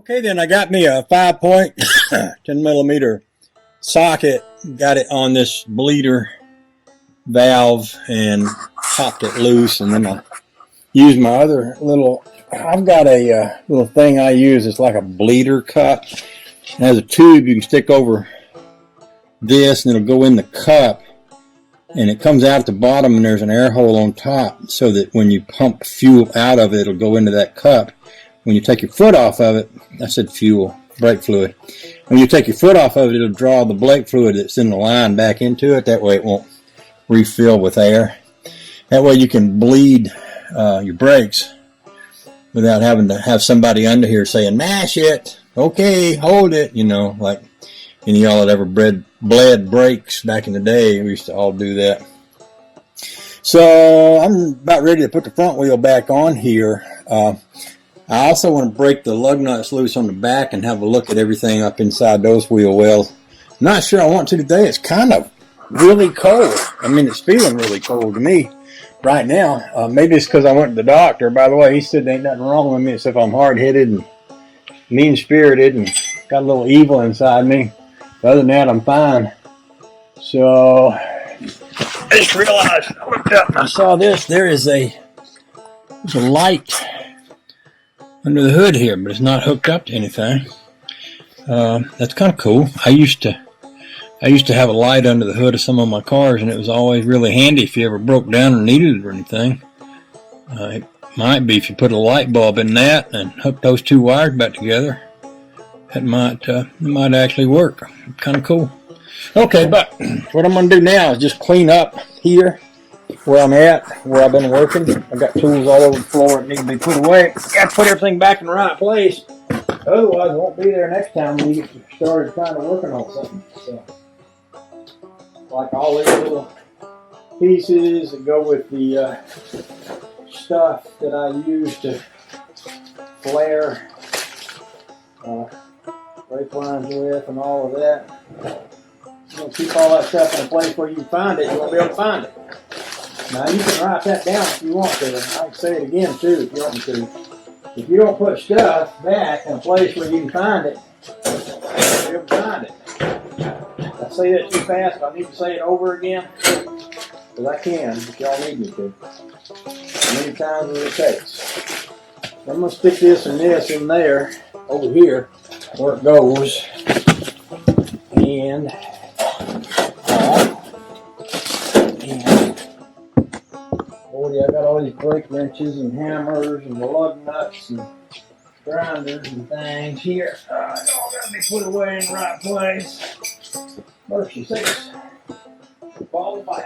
Okay, then I got me a 5-point 10 millimeter socket, got it on this bleeder valve and popped it loose, and then I used my other little, I've got a little thing I use. It's like a bleeder cup. It has a tube you can stick over this and it'll go in the cup, and it comes out at the bottom and there's an air hole on top so that when you pump fuel out of it, it'll go into that cup. When you take your foot off of it, I said fuel, brake fluid. When you take your foot off of it, it'll draw the brake fluid that's in the line back into it. That way it won't refill with air. That way you can bleed your brakes without having to have somebody under here saying, mash it, okay, hold it, you know, like any of y'all that ever bled brakes back in the day. We used to all do that. So I'm about ready to put the front wheel back on here. I also want to break the lug nuts loose on the back and have a look at everything up inside those wheel wells. Not sure I want to today. It's kind of really cold. I mean, it's feeling really cold to me right now. Maybe it's because I went to the doctor. By the way, he said there ain't nothing wrong with me except I'm hard-headed and mean-spirited and got a little evil inside me. But other than that, I'm fine. So I just realized, I looked up and I saw this. There's a light under the hood here, but it's not hooked up to anything. That's kind of cool. I used to have a light under the hood of some of my cars, and it was always really handy if you ever broke down or needed it or anything. It might be if you put a light bulb in that and hook those two wires back together. It might actually work. Kind of cool. Okay, but what I'm going to do now is just clean up here where I'm at, where I've been working. I've got tools all over the floor that need to be put away. Got to put everything back in the right place. Otherwise, it won't be there next time when you get started kind of working on something. So, like all these little pieces that go with the stuff that I use to flare brake lines with and all of that. I'm going to keep all that stuff in a place where you can find it. You won't be able to find it. Now, you can write that down if you want to. I can say it again, too, if you want me to. If you don't put stuff back in a place where you can find it, you'll be able to find it. If I say that too fast, I need to say it over again, because I can, but y'all need me to. As many times as it takes. I'm going to stick this and this in there, over here, where it goes. And I got all these brake wrenches and hammers and the lug nuts and grinders and things here. It all got to be put away in the right place. Mercy sakes. Fall apart.